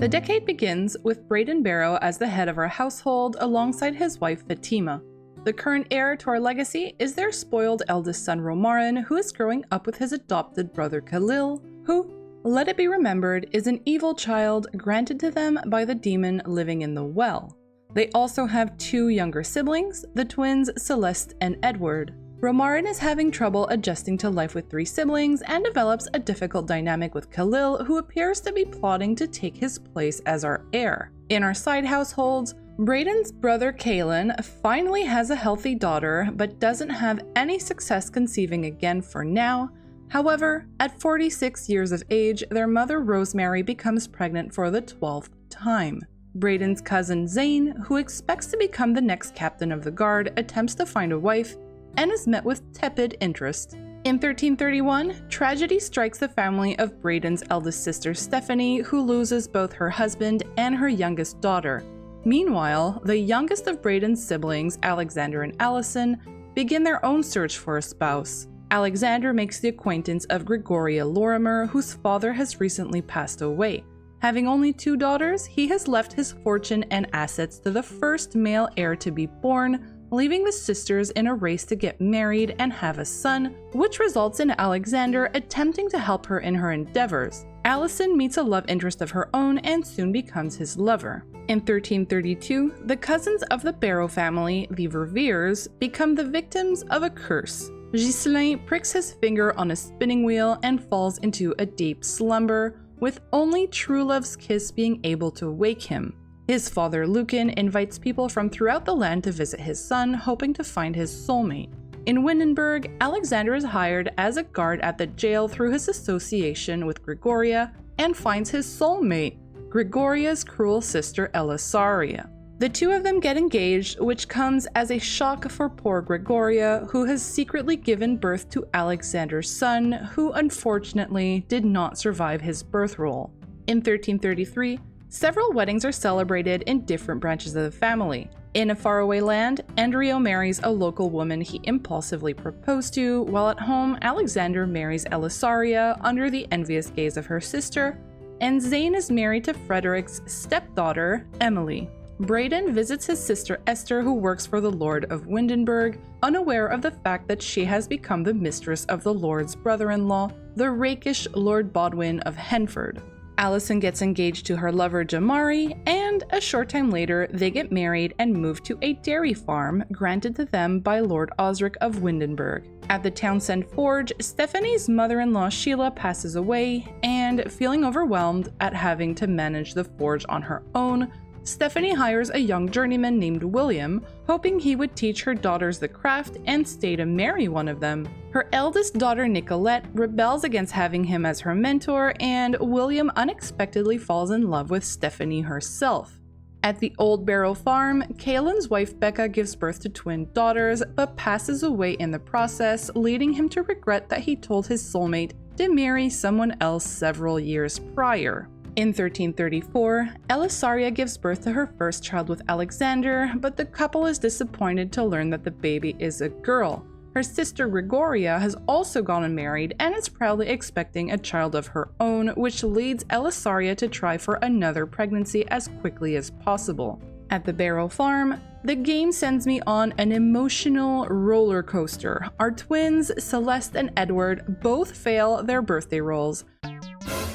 The decade begins with Braden Barrow as the head of our household alongside his wife Fatima. The current heir to our legacy is their spoiled eldest son Romarin, who is growing up with his adopted brother Khalil, who, let it be remembered, is an evil child granted to them by the demon living in the well. They also have two younger siblings, the twins Celeste and Edward. Romarin is having trouble adjusting to life with three siblings and develops a difficult dynamic with Khalil, who appears to be plotting to take his place as our heir. In our side households, Braden's brother Kaelin finally has a healthy daughter, but doesn't have any success conceiving again for now. However, at 46 years of age, their mother Rosemary becomes pregnant for the 12th time. Braden's cousin Zane, who expects to become the next captain of the guard, attempts to find a wife and is met with tepid interest. In 1331, tragedy strikes the family of Braden's eldest sister Stephanie, who loses both her husband and her youngest daughter. Meanwhile, the youngest of Braden's siblings, Alexander and Allison, begin their own search for a spouse. Alexander makes the acquaintance of Gregoria Lorimer, whose father has recently passed away. Having only two daughters, he has left his fortune and assets to the first male heir to be born, leaving the sisters in a race to get married and have a son, which results in Alexander attempting to help her in her endeavors. Allison meets a love interest of her own and soon becomes his lover. In 1332, the cousins of the Barrow family, the Verveers, become the victims of a curse. Ghislain pricks his finger on a spinning wheel and falls into a deep slumber, with only true love's kiss being able to wake him. His father Lucan invites people from throughout the land to visit his son, hoping to find his soulmate. In Windenburg, Alexander is hired as a guard at the jail through his association with Gregoria and finds his soulmate, Gregoria's cruel sister Elasaria. The two of them get engaged, which comes as a shock for poor Gregoria, who has secretly given birth to Alexander's son, who unfortunately did not survive his birth role. In 1333, several weddings are celebrated in different branches of the family. In a faraway land, Andrio marries a local woman he impulsively proposed to, while at home, Alexander marries Elasaria under the envious gaze of her sister, and Zane is married to Frederick's stepdaughter, Emily. Braden visits his sister Esther, who works for the Lord of Windenburg, unaware of the fact that she has become the mistress of the Lord's brother-in-law, the rakish Lord Bodwin of Henford. Allison gets engaged to her lover Jamari, and a short time later, they get married and move to a dairy farm granted to them by Lord Osric of Windenburg. At the Townsend Forge, Stephanie's mother-in-law Sheila passes away, and feeling overwhelmed at having to manage the forge on her own, Stephanie hires a young journeyman named William, hoping he would teach her daughters the craft and stay to marry one of them. Her eldest daughter Nicolette rebels against having him as her mentor, and William unexpectedly falls in love with Stephanie herself. At the Old Barrow farm, Kaelin's wife Becca gives birth to twin daughters, but passes away in the process, leading him to regret that he told his soulmate to marry someone else several years prior. In 1334, Elasaria gives birth to her first child with Alexander, but the couple is disappointed to learn that the baby is a girl. Her sister Gregoria has also gone unmarried and is proudly expecting a child of her own, which leads Elasaria to try for another pregnancy as quickly as possible. At the Barrow farm, the game sends me on an emotional roller coaster. Our twins, Celeste and Edward, both fail their birthday rolls.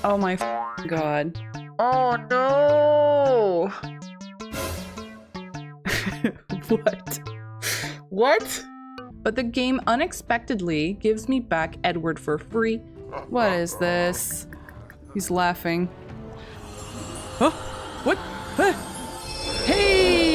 Oh my god. Oh no! What? But the game unexpectedly gives me back Edward for free. What is this? He's laughing. Huh? What? Huh? Hey!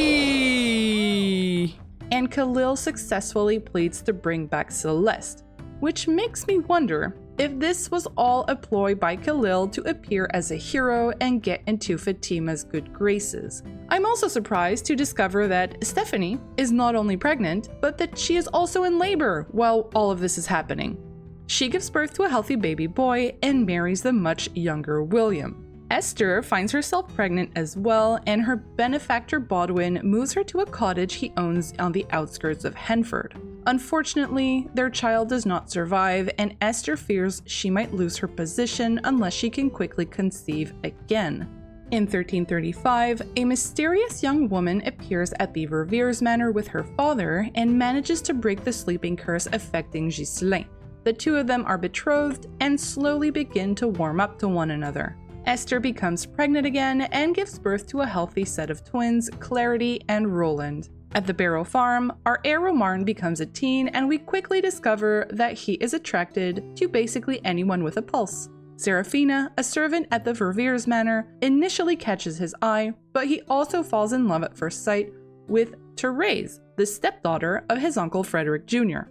And Khalil successfully pleads to bring back Celeste, which makes me wonder if this was all a ploy by Khalil to appear as a hero and get into Fatima's good graces. I'm also surprised to discover that Stephanie is not only pregnant, but that she is also in labor while all of this is happening. She gives birth to a healthy baby boy and marries the much younger William. Esther finds herself pregnant as well, and her benefactor Bodwin moves her to a cottage he owns on the outskirts of Henford. Unfortunately, their child does not survive, and Esther fears she might lose her position unless she can quickly conceive again. In 1335, a mysterious young woman appears at the Verviers manor with her father and manages to break the sleeping curse affecting Ghislain. The two of them are betrothed and slowly begin to warm up to one another. Esther becomes pregnant again and gives birth to a healthy set of twins, Clarity and Roland. At the Barrow farm, our heir Romarin becomes a teen and we quickly discover that he is attracted to basically anyone with a pulse. Serafina, a servant at the Verviers manor, initially catches his eye, but he also falls in love at first sight with Thérèse, the stepdaughter of his uncle Frederick Jr.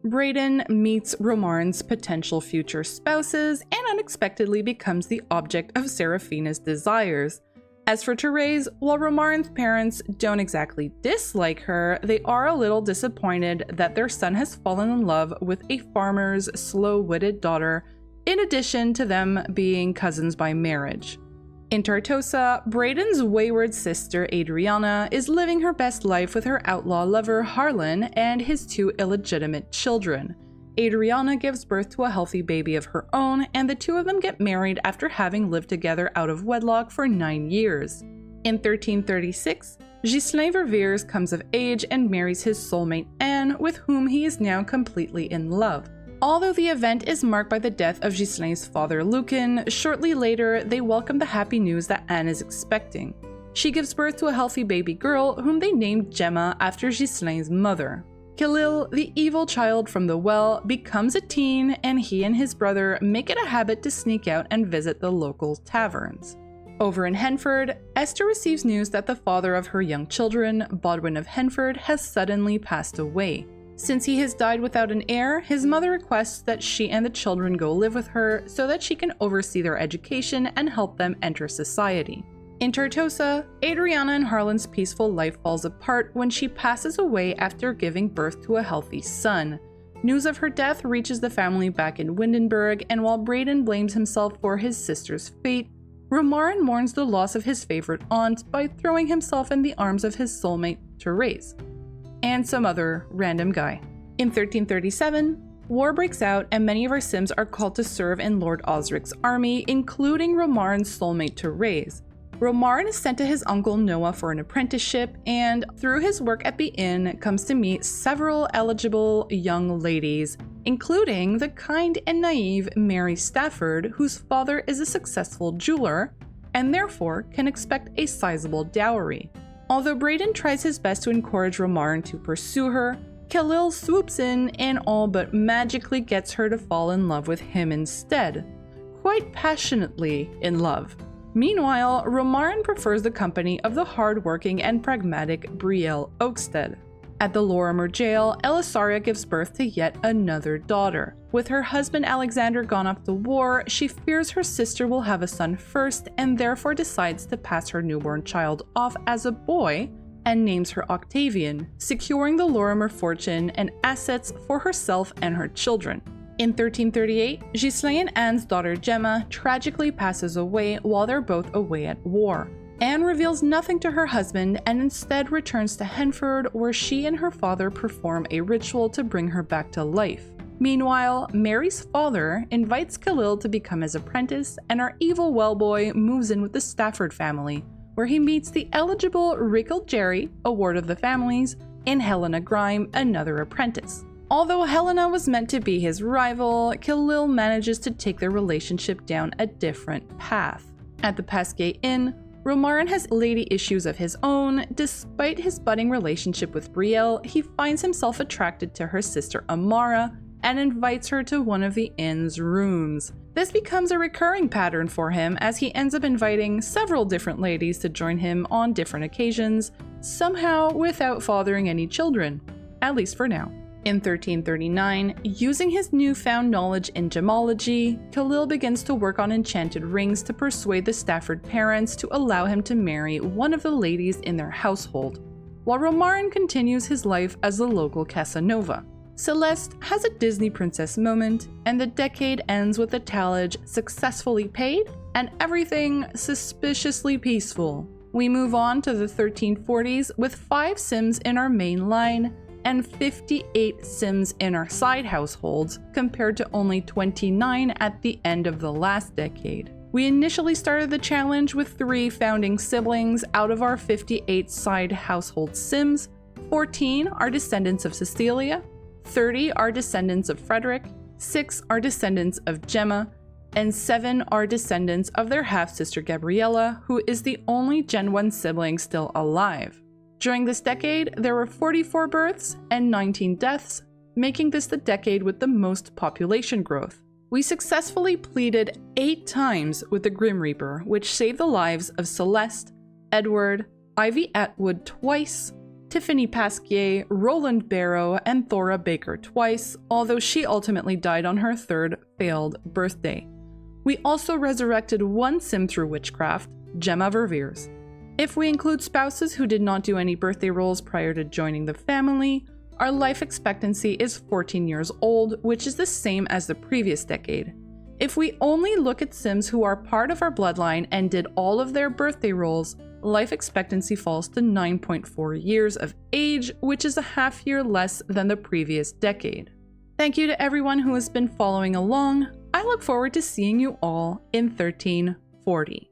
Braden meets Romarin's potential future spouses and unexpectedly becomes the object of Serafina's desires. As for Thérèse, while Romarin's parents don't exactly dislike her, they are a little disappointed that their son has fallen in love with a farmer's slow-witted daughter, in addition to them being cousins by marriage. In Tartosa, Braden's wayward sister Adriana is living her best life with her outlaw lover Harlan and his two illegitimate children. Adriana gives birth to a healthy baby of her own, and the two of them get married after having lived together out of wedlock for 9 years. In 1336, Ghislain Verviers comes of age and marries his soulmate Anne, with whom he is now completely in love. Although the event is marked by the death of Ghislain's father Lucan, shortly later they welcome the happy news that Anne is expecting. She gives birth to a healthy baby girl whom they named Gemma after Ghislain's mother. Khalil, the evil child from the well, becomes a teen and he and his brother make it a habit to sneak out and visit the local taverns. Over in Henford, Esther receives news that the father of her young children, Bodwin of Henford, has suddenly passed away. Since he has died without an heir, his mother requests that she and the children go live with her so that she can oversee their education and help them enter society. In Tartosa, Adriana and Harlan's peaceful life falls apart when she passes away after giving birth to a healthy son. News of her death reaches the family back in Windenburg, and while Braden blames himself for his sister's fate, Romarin mourns the loss of his favorite aunt by throwing himself in the arms of his soulmate, Thérèse, and some other random guy. In 1337, war breaks out and many of our Sims are called to serve in Lord Osric's army, including Romarin's soulmate Thérèse. Romarin is sent to his uncle Noah for an apprenticeship, and through his work at the inn comes to meet several eligible young ladies, including the kind and naive Mary Stafford, whose father is a successful jeweler, and therefore can expect a sizable dowry. Although Braden tries his best to encourage Romarin to pursue her, Khalil swoops in and all but magically gets her to fall in love with him instead. Quite passionately in love. Meanwhile, Romarin prefers the company of the hard-working and pragmatic Brielle Oakstead. At the Lorimer jail, Elisaria gives birth to yet another daughter. With her husband Alexander gone off to war, she fears her sister will have a son first and therefore decides to pass her newborn child off as a boy and names her Octavian, securing the Lorimer fortune and assets for herself and her children. In 1338, Ghislain and Anne's daughter Gemma tragically passes away while they're both away at war. Anne reveals nothing to her husband and instead returns to Henford, where she and her father perform a ritual to bring her back to life. Meanwhile, Mary's father invites Khalil to become his apprentice, and our evil wellboy moves in with the Stafford family, where he meets the eligible Rickle Jerry, a ward of the family's, and Helena Grime, another apprentice. Although Helena was meant to be his rival, Khalil manages to take their relationship down a different path. At the Pasquet Inn, Romarin has lady issues of his own. Despite his budding relationship with Brielle, he finds himself attracted to her sister Amara and invites her to one of the inn's rooms. This becomes a recurring pattern for him as he ends up inviting several different ladies to join him on different occasions, somehow without fathering any children, at least for now. In 1339, using his newfound knowledge in gemology, Khalil begins to work on enchanted rings to persuade the Stafford parents to allow him to marry one of the ladies in their household, while Romarin continues his life as the local Casanova. Celeste has a Disney princess moment, and the decade ends with the tallage successfully paid and everything suspiciously peaceful. We move on to the 1340s with 5 Sims in our main line, and 58 Sims in our side households, compared to only 29 at the end of the last decade. We initially started the challenge with 3 founding siblings out of our 58 side household Sims. 14 are descendants of Cecilia, 30 are descendants of Frederick, 6 are descendants of Gemma, and 7 are descendants of their half-sister Gabriella, who is the only Gen 1 sibling still alive. During this decade, there were 44 births and 19 deaths, making this the decade with the most population growth. We successfully pleaded 8 times with the Grim Reaper, which saved the lives of Celeste, Edward, Ivy Atwood twice, Tiffany Pasquier, Roland Barrow, and Thora Baker twice, although she ultimately died on her 3rd failed birthday. We also resurrected 1 sim through witchcraft, Gemma Verveers. If we include spouses who did not do any birthday rolls prior to joining the family, our life expectancy is 14 years old, which is the same as the previous decade. If we only look at Sims who are part of our bloodline and did all of their birthday rolls, life expectancy falls to 9.4 years of age, which is a half year less than the previous decade. Thank you to everyone who has been following along. I look forward to seeing you all in 1340.